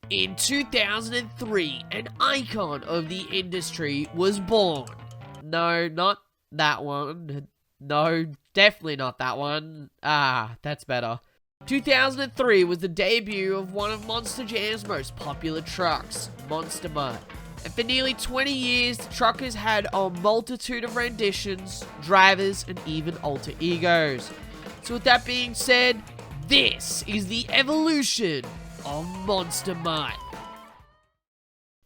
In 2003, an icon of the industry was born. No, not that one. No, definitely not that one. Ah, that's better. 2003 was the debut of one of Monster Jam's most popular trucks, Monster Mutt. And for nearly 20 years, the truck has had a multitude of renditions, drivers, and even alter egos. So with that being said, this is the evolution of Monster Mutt.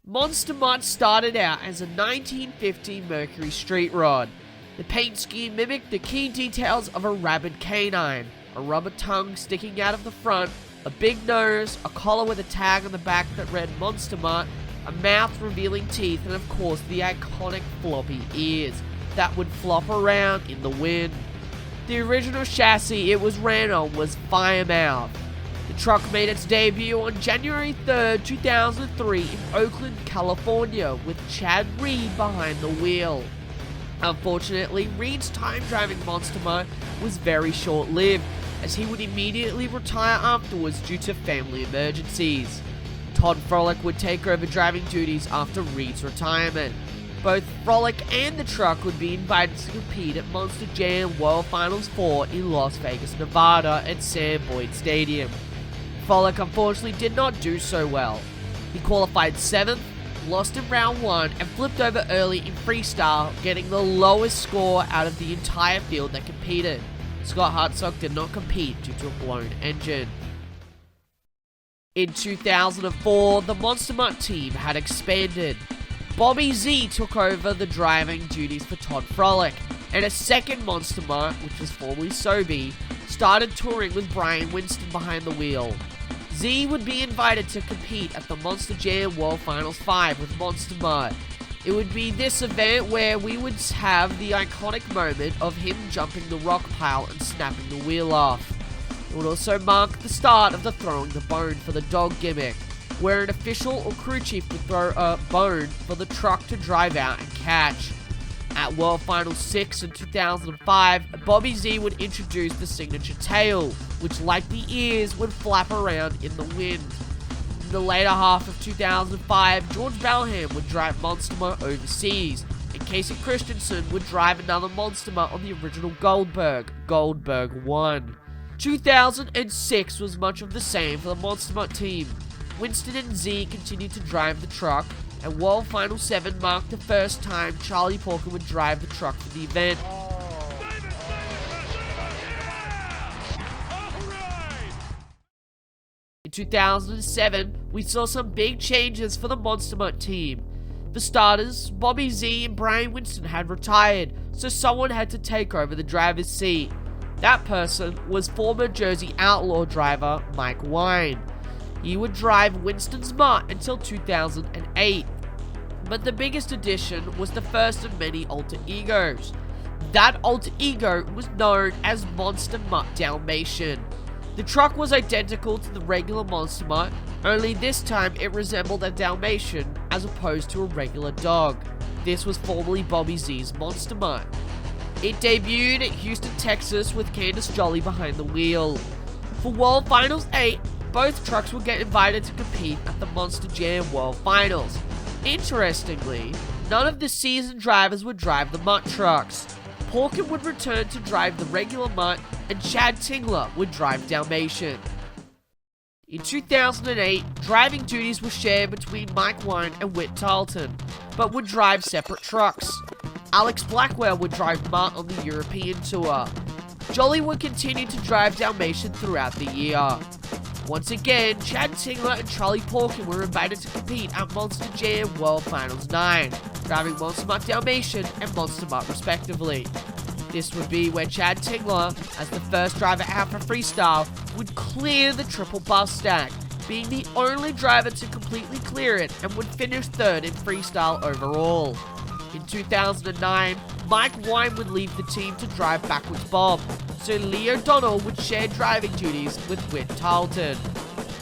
Monster Mutt started out as a 1950 Mercury street rod. The paint scheme mimicked the keen details of a rabid canine, a rubber tongue sticking out of the front, a big nose, a collar with a tag on the back that read Monster Mutt, a mouth revealing teeth, and of course the iconic floppy ears that would flop around in the wind. The original chassis it was ran on was Firemouth. The truck made its debut on January 3rd, 2003 in Oakland, California, with Chad Reed behind the wheel. Unfortunately, Reed's time driving Monster Mutt was very short-lived, as he would immediately retire afterwards due to family emergencies. Todd Frolic would take over driving duties after Reed's retirement. Both Frolic and the truck would be invited to compete at Monster Jam World Finals 4 in Las Vegas, Nevada at Sam Boyd Stadium. Frolic unfortunately did not do so well. He qualified 7th, lost in round 1, and flipped over early in freestyle, getting the lowest score out of the entire field that competed. Scott Hartsock did not compete due to a blown engine. In 2004, the Monster Mutt team had expanded. Bobby Z took over the driving duties for Todd Frolic, and a second Monster Mutt, which was formerly Sobe, started touring with Brian Winston behind the wheel. Z would be invited to compete at the Monster Jam World Finals 5 with Monster Mutt. It would be this event where we would have the iconic moment of him jumping the rock pile and snapping the wheel off. It would also mark the start of the throwing the bone for the dog gimmick, where an official or crew chief would throw a bone for the truck to drive out and catch. At World Finals 6 in 2005, Bobby Z would introduce the signature tail, which like the ears would flap around in the wind. In the later half of 2005, George Balham would drive Monster Mutt overseas, and Casey Christensen would drive another Monster Mutt on the original Goldberg 1. 2006 was much of the same for the Monster Mutt team. Winston and Z continued to drive the truck, and World Final 7 marked the first time Charlie Porker would drive the truck for the event. In 2007, we saw some big changes for the Monster Mutt team. For starters, Bobby Z and Brian Winston had retired, so someone had to take over the driver's seat. That person was former Jersey Outlaw driver Mike Wine. He would drive Winston's Mutt until 2008. But the biggest addition was the first of many alter egos. That alter ego was known as Monster Mutt Dalmatian. The truck was identical to the regular Monster Mutt, only this time it resembled a Dalmatian as opposed to a regular dog. This was formerly Bobby Z's Monster Mutt. It debuted at Houston, Texas with Candace Jolly behind the wheel. For World Finals 8, both trucks would get invited to compete at the Monster Jam World Finals. Interestingly, none of the seasoned drivers would drive the Mutt trucks. Porker would return to drive the regular Mutt, and Chad Tingler would drive Dalmatian. In 2008, driving duties were shared between Mike Wine and Whit Tarleton, but would drive separate trucks. Alex Blackwell would drive Mutt on the European tour. Jolly would continue to drive Dalmatian throughout the year. Once again, Chad Tingler and Charlie Porkin were invited to compete at Monster Jam World Finals 9, driving Monster Mutt Dalmatian and Monster Mutt respectively. This would be where Chad Tingler, as the first driver out for freestyle, would clear the triple bus stack, being the only driver to completely clear it, and would finish third in freestyle overall. In 2009, Mike Wine would leave the team to drive Backwards Bob, so Lee O'Donnell would share driving duties with Whit Tarleton.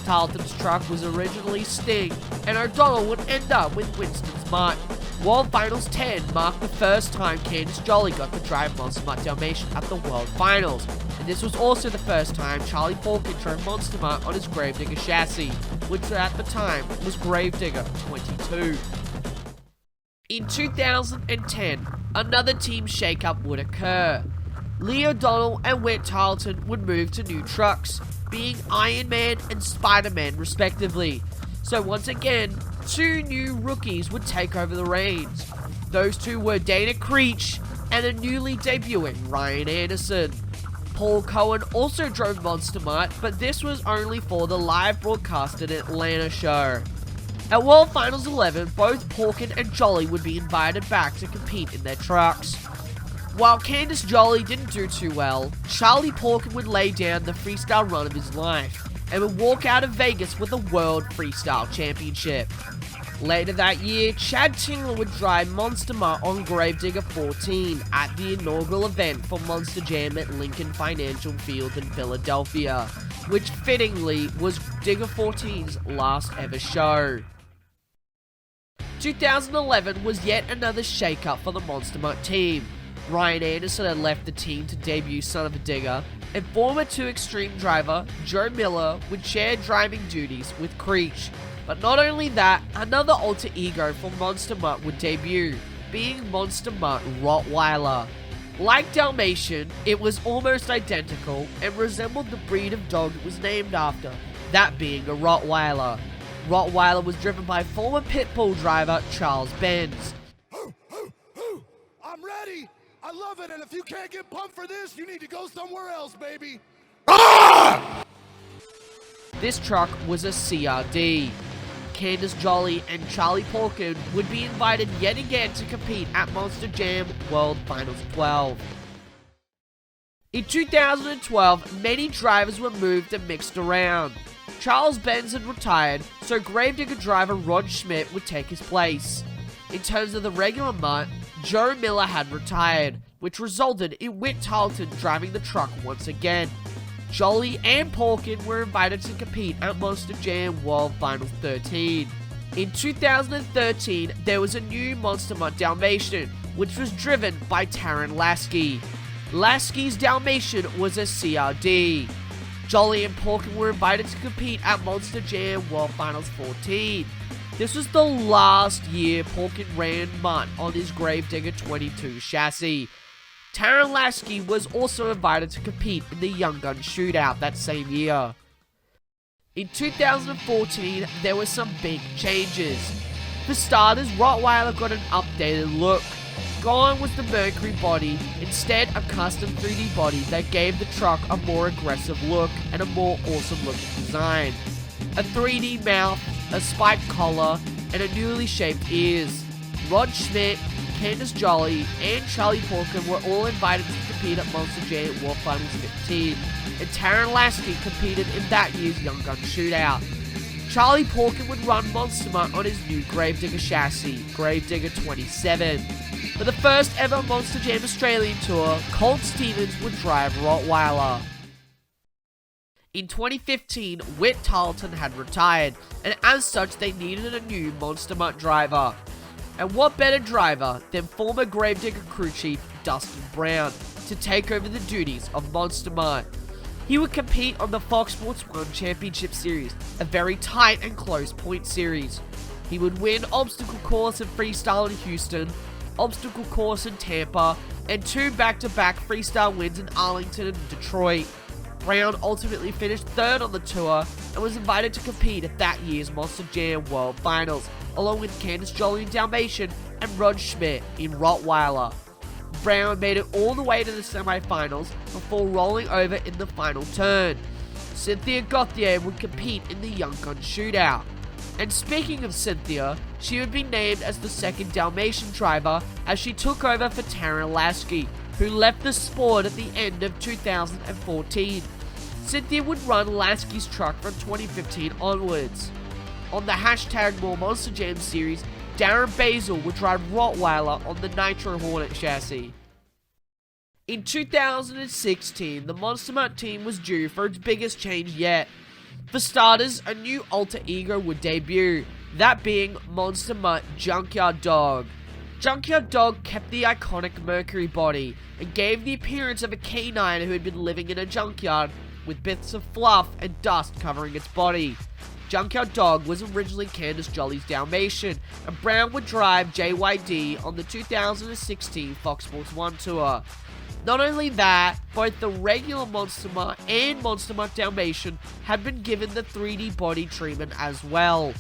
Tarleton's truck was originally Sting, and O'Donnell would end up with Winston's Mutt. World Finals 10 marked the first time Candace Jolly got to drive Monster Mutt Dalmatian at the World Finals, and this was also the first time Charlie Porkin drove Monster Mutt on his Gravedigger chassis. which at the time was Gravedigger 22. In 2010, another team shakeup would occur. Lee O'Donnell and Whit Tarleton would move to new trucks, being Iron Man and Spider-Man respectively. So once again, two new rookies would take over the reins. Those two were Dana Creech and a newly debuting Ryan Anderson. Paul Cohen also drove Monster Mutt, but this was only for the live broadcasted Atlanta show. At World Finals 11, both Porkin and Jolly would be invited back to compete in their trucks. While Candace Jolly didn't do too well, Charlie Porkin would lay down the freestyle run of his life and would walk out of Vegas with the World Freestyle Championship. Later that year, Chad Tingler would drive Monster Mutt on Gravedigger 14 at the inaugural event for Monster Jam at Lincoln Financial Field in Philadelphia, which fittingly was Digger 14's last ever show. 2011 was yet another shake-up for the Monster Mutt team. Ryan Anderson had left the team to debut Son of a Digger, and former 2 Extreme driver Joe Miller would share driving duties with Creech. But not only that, another alter ego for Monster Mutt would debut, being Monster Mutt Rottweiler. Like Dalmatian, it was almost identical and resembled the breed of dog it was named after, that being a Rottweiler. Rottweiler was driven by former pitbull driver Charles Benz. I'm ready! I love it, and if you can't get pumped for this, you need to go somewhere else, baby! This truck was a CRD. Candace Jolly and Charlie Porkin would be invited yet again to compete at Monster Jam World Finals 12. In 2012, many drivers were moved and mixed around. Charles Benz had retired, so Gravedigger driver Rod Schmidt would take his place. In terms of the regular mutt, Joe Miller had retired, which resulted in Whit Tarleton driving the truck once again. Jolly and Porkin were invited to compete at Monster Jam World Finals 13. In 2013, there was a new Monster Mutt Dalmatian, which was driven by Taryn Lasky. Lasky's Dalmatian was a CRD. Jolly and Porkin were invited to compete at Monster Jam World Finals 14. This was the last year Porkin ran Mutt on his Gravedigger 22 chassis. Taryn Lasky was also invited to compete in the Young Gun Shootout that same year. In 2014, there were some big changes. For starters, Rottweiler got an updated look. Gone was the Mercury body, instead a custom 3D body that gave the truck a more aggressive look and a more awesome looking design. A 3D mouth, a spiked collar, and a newly shaped ears. Rod Schmidt, Candace Jolly, and Charlie Porkin were all invited to compete at Monster Jam World Finals 15, and Taryn Lasky competed in that year's Young Gun Shootout. Charlie Porkin would run Monster Mutt on his new Gravedigger chassis, Gravedigger 27. For the first ever Monster Jam Australian tour, Colt Stevens would drive Rottweiler. In 2015, Whit Tarleton had retired, and as such they needed a new Monster Mutt driver. And what better driver than former Gravedigger crew chief Dustin Brown to take over the duties of Monster Mutt. He would compete on the Fox Sports 1 Championship Series, a very tight and close point series. He would win Obstacle Course and Freestyle in Houston, Obstacle Course in Tampa, and 2 back-to-back freestyle wins in Arlington and Detroit. Brown ultimately finished 3rd on the tour and was invited to compete at that year's Monster Jam World Finals, along with Candace Jolly in Dalmatian and Rod Schmidt in Rottweiler. Brown made it all the way to the semi-finals before rolling over in the final turn. Cynthia Gauthier would compete in the Young Gun Shootout. And speaking of Cynthia, she would be named as the second Dalmatian driver as she took over for Taryn Lasky, who left the sport at the end of 2014. Cynthia would run Lasky's truck from 2015 onwards. On the hashtag More Monster Jam series, Darren Basil would drive Rottweiler on the Nitro Hornet chassis. In 2016, the Monster Mutt team was due for its biggest change yet. For starters, a new alter ego would debut, that being Monster Mutt Junkyard Dog. Junkyard Dog kept the iconic Mercury body and gave the appearance of a canine who had been living in a junkyard with bits of fluff and dust covering its body. Junkyard Dog was originally Candace Jolly's Dalmatian, and Brown would drive JYD on the 2016 Fox Sports 1 tour. Not only that, both the regular Monster Mutt and Monster Mutt Dalmatian had been given the 3D body treatment as well.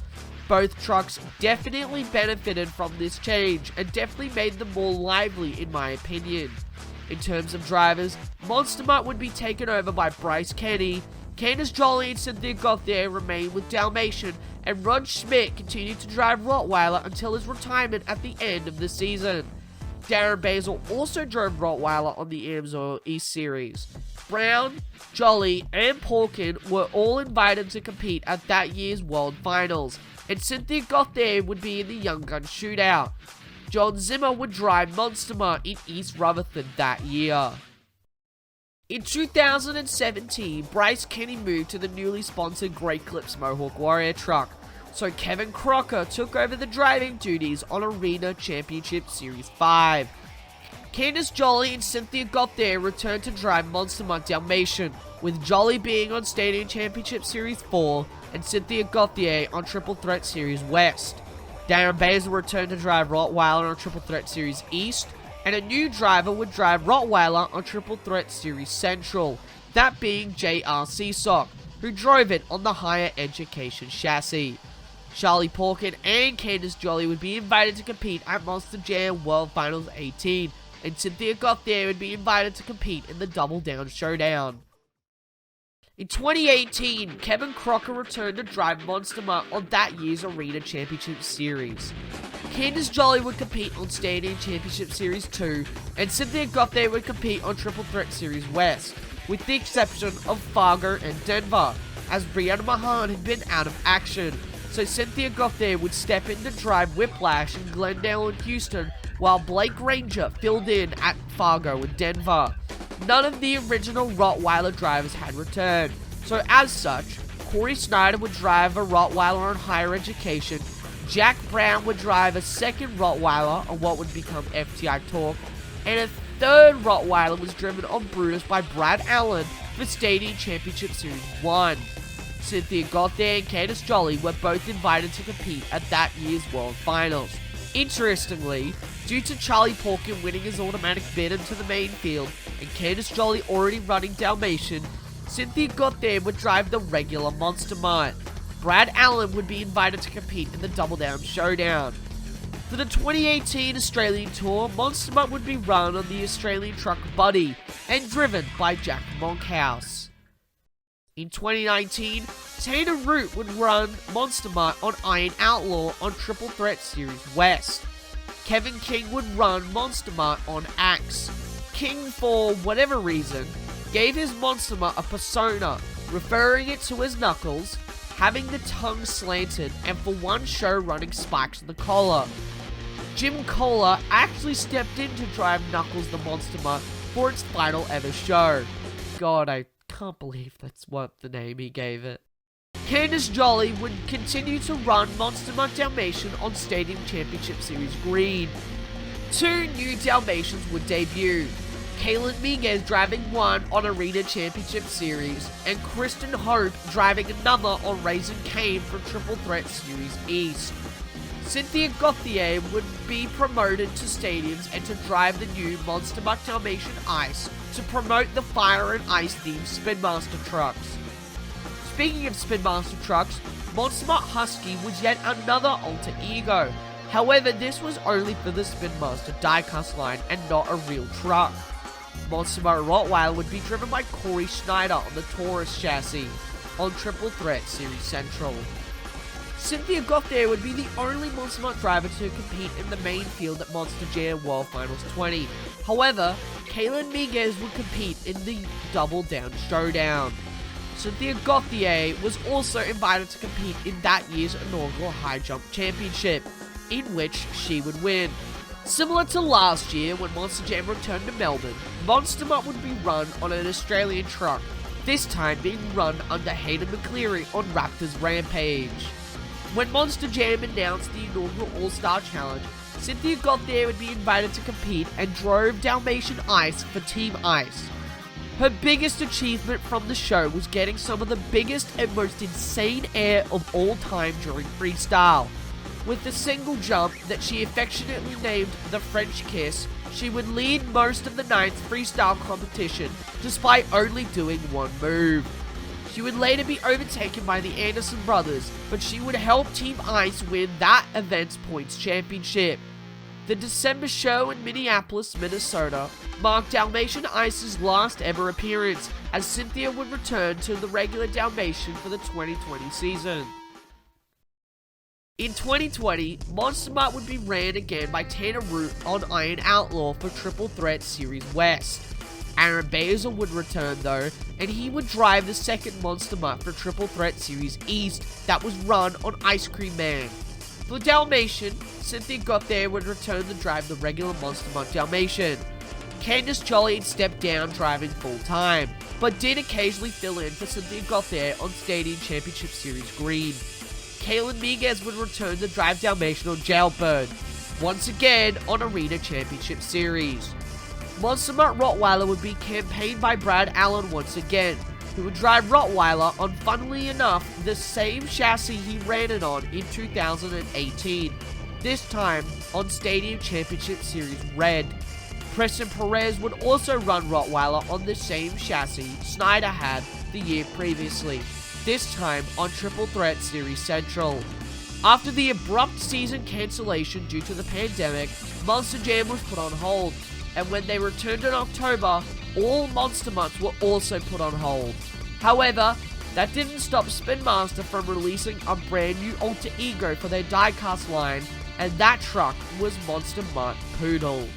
Both trucks definitely benefited from this change, and definitely made them more lively in my opinion. In terms of drivers, Monster Mutt would be taken over by Bryce Kenny, Candace Jolly and Cynthia Gauthier remained with Dalmatian, and Rod Schmidt continued to drive Rottweiler until his retirement at the end of the season. Darren Basil also drove Rottweiler on the Amsoil East Series. Brown, Jolly, and Porkin were all invited to compete at that year's World Finals, and Cynthia Gauthier would be in the Young Gun Shootout. John Zimmer would drive Monster Mutt in East Rutherford that year. In 2017, Bryce Kenny moved to the newly sponsored Great Clips Mohawk Warrior truck, so Kevin Crocker took over the driving duties on Arena Championship Series 5. Candace Jolly and Cynthia Gauthier returned to drive Monster Mutt Dalmatian, with Jolly being on Stadium Championship Series 4 and Cynthia Gauthier on Triple Threat Series West. Darren Basil returned to drive Rottweiler on Triple Threat Series East, and a new driver would drive Rottweiler on Triple Threat Series Central, that being J.R. Seasock, who drove it on the Higher Education chassis. Charlie Porkin and Candace Jolly would be invited to compete at Monster Jam World Finals 18, and Cynthia Gauthier would be invited to compete in the Double Down Showdown. In 2018, Kevin Crocker returned to drive Monster Mutt on that year's Arena Championship Series. Candace Jolly would compete on Stadium Championship Series 2, and Cynthia Gauthier would compete on Triple Threat Series West, with the exception of Fargo and Denver, as Brianna Mahan had been out of action, so Cynthia Gauthier would step in to drive Whiplash in Glendale and Houston, while Blake Ranger filled in at Fargo and Denver. None of the original Rottweiler drivers had returned, so as such, Corey Snyder would drive a Rottweiler on Higher Education, Jack Brown would drive a second Rottweiler on what would become FTI Talk, and a third Rottweiler was driven on Brutus by Brad Allen for Stadium Championship Series 1. Cynthia Gauthier and Candace Jolly were both invited to compete at that year's World Finals. Interestingly, due to Charlie Porkin winning his automatic bid into the main field and Candace Jolly already running Dalmatian, Cynthia Gauthier would drive the regular Monster Mutt. Brad Allen would be invited to compete in the Double Down Showdown. For the 2018 Australian Tour, Monster Mutt would be run on the Australian truck Buddy and driven by Jack Monkhouse. In 2019, Tanner Root would run Monster Mutt on Iron Outlaw on Triple Threat Series West. Kevin King would run Monster Mutt on Axe. King, for whatever reason, gave his Monster Mutt a persona, referring it to his knuckles, having the tongue slanted, and for one show running spikes on the collar. Jim Kohler actually stepped in to drive Knuckles the Monster Mutt for its final ever show. God, I can't believe that's what the name he gave it. Candace Jolly would continue to run Monster Mutt Dalmatian on Stadium Championship Series Green. 2 new Dalmatians would debut. Kaylin Miguez driving one on Arena Championship Series, and Kristen Hope driving another on Raising Cane for Triple Threat Series East. Cynthia Gauthier would be promoted to stadiums and to drive the new Monster Mutt Dalmatian Ice to promote the Fire and Ice themed Spin Master trucks. Speaking of Spin Master trucks, Monster Mutt Husky was yet another alter ego. However, this was only for the Spin Master diecast line and not a real truck. Monster Mutt Rottweiler would be driven by Corey Schneider on the Taurus chassis on Triple Threat Series Central. Cynthia Gauthier would be the only Monster Mutt driver to compete in the main field at Monster Jam World Finals 20. However, Kaylin Miguez would compete in the Double Down Showdown. Cynthia Gauthier was also invited to compete in that year's inaugural High Jump Championship, in which she would win. Similar to last year when Monster Jam returned to Melbourne, Monster Mutt would be run on an Australian truck, this time being run under Hayden McCleary on Raptors Rampage. When Monster Jam announced the inaugural All-Star Challenge, Cynthia Gauthier would be invited to compete and drove Dalmatian Ice for Team Ice. Her biggest achievement from the show was getting some of the biggest and most insane air of all time during freestyle. With the single jump that she affectionately named the French Kiss, she would lead most of the night's freestyle competition despite only doing one move. She would later be overtaken by the Anderson brothers, but she would help Team Ice win that event's points championship. The December show in Minneapolis, Minnesota, marked Dalmatian Ice's last ever appearance, as Cynthia would return to the regular Dalmatian for the 2020 season. In 2020, Monster Mutt would be ran again by Tanner Root on Iron Outlaw for Triple Threat Series West. Aaron Basil would return though, and he would drive the second Monster Mutt for Triple Threat Series East that was run on Ice Cream Man. For Dalmatian, Cynthia Gauthier would return to drive the regular Monster Mutt Dalmatian. Candice Jolly stepped down driving full-time, but did occasionally fill in for Cynthia Gauthier on Stadium Championship Series Green. Kaylin Miguez would return to drive Dalmatian on Jailbird, once again on Arena Championship Series. Monster Mutt Rottweiler would be campaigned by Brad Allen once again, who would drive Rottweiler on, funnily enough, the same chassis he ran it on in 2018, this time on Stadium Championship Series Red. Preston Perez would also run Rottweiler on the same chassis Snyder had the year previously, this time on Triple Threat Series Central. After the abrupt season cancellation due to the pandemic, Monster Jam was put on hold, and when they returned in October, all Monster Mutts were also put on hold. However, that didn't stop Spin Master from releasing a brand new alter ego for their diecast line, and that truck was Monster Mutt Poodle.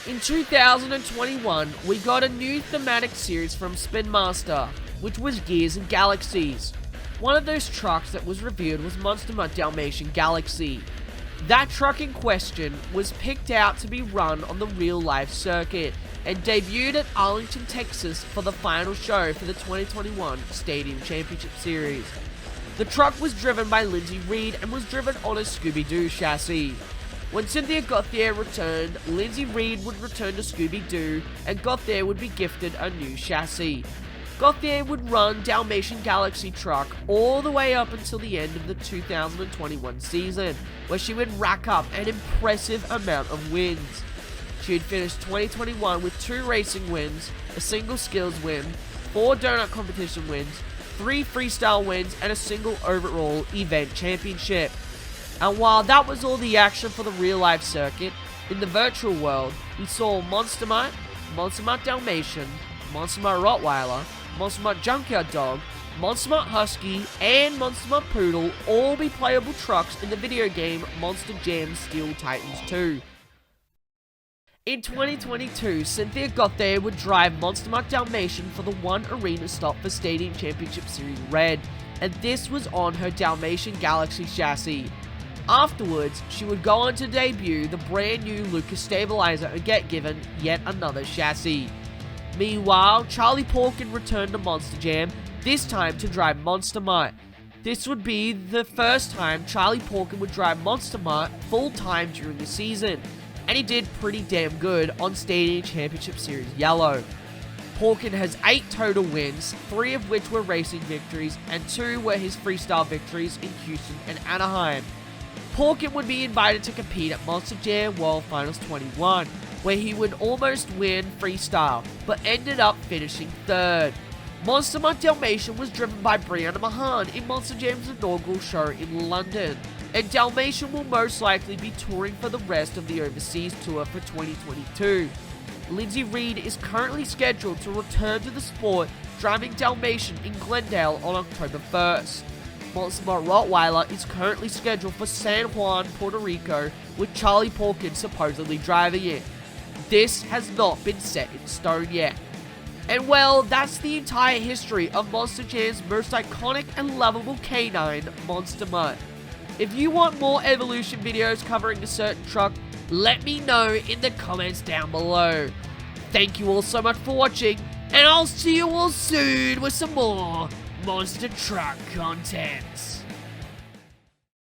In 2021, we got a new thematic series from Spin Master, which was Gears and Galaxies. One of those trucks that was revealed was Monster Mutt Dalmatian Galaxy. That truck in question was picked out to be run on the real-life circuit and debuted at Arlington, Texas for the final show for the 2021 Stadium Championship Series. The truck was driven by Lindsay Reed and was driven on a Scooby-Doo chassis. When Cynthia Gauthier returned, Lindsay Reed would return to Scooby-Doo and Gauthier would be gifted a new chassis. Gauthier would run Dalmatian Galaxy truck all the way up until the end of the 2021 season, where she would rack up an impressive amount of wins. She would finish 2021 with 2 racing wins, a single skills win, 4 donut competition wins, 3 freestyle wins, and a single overall event championship. And while that was all the action for the real-life circuit, in the virtual world, we saw Monster Mutt, Monster Mutt Dalmatian, Monster Mutt Rottweiler, Monster Mutt Junkyard Dog, Monster Mutt Husky, and Monster Mutt Poodle all be playable trucks in the video game Monster Jam Steel Titans 2. In 2022, Cynthia Gauthier would drive Monster Mutt Dalmatian for the one arena stop for Stadium Championship Series Red, and this was on her Dalmatian Galaxy chassis. Afterwards, she would go on to debut the brand new Lucas Stabilizer and get given yet another chassis. Meanwhile, Charlie Porkin returned to Monster Jam, this time to drive Monster Mutt. This would be the first time Charlie Porkin would drive Monster Mutt full-time during the season, and he did pretty damn good on Stadium Championship Series Yellow. Porkin has 8 total wins, 3 of which were racing victories, and 2 were his freestyle victories in Houston and Anaheim. Porkin would be invited to compete at Monster Jam World Finals 21, where he would almost win freestyle, but ended up finishing 3rd. Monster Mutt Dalmatian was driven by Brianna Mahan in Monster Jam's inaugural show in London, and Dalmatian will most likely be touring for the rest of the overseas tour for 2022. Lindsay Reed is currently scheduled to return to the sport, driving Dalmatian in Glendale on October 1st. Monster Mutt Rottweiler is currently scheduled for San Juan, Puerto Rico, with Charlie Porkin supposedly driving it. This has not been set in stone yet. And well, that's the entire history of Monster Jam's most iconic and lovable canine, Monster Mutt. If you want more evolution videos covering a certain truck, let me know in the comments down below. Thank you all so much for watching, and I'll see you all soon with some more Monster Truck content.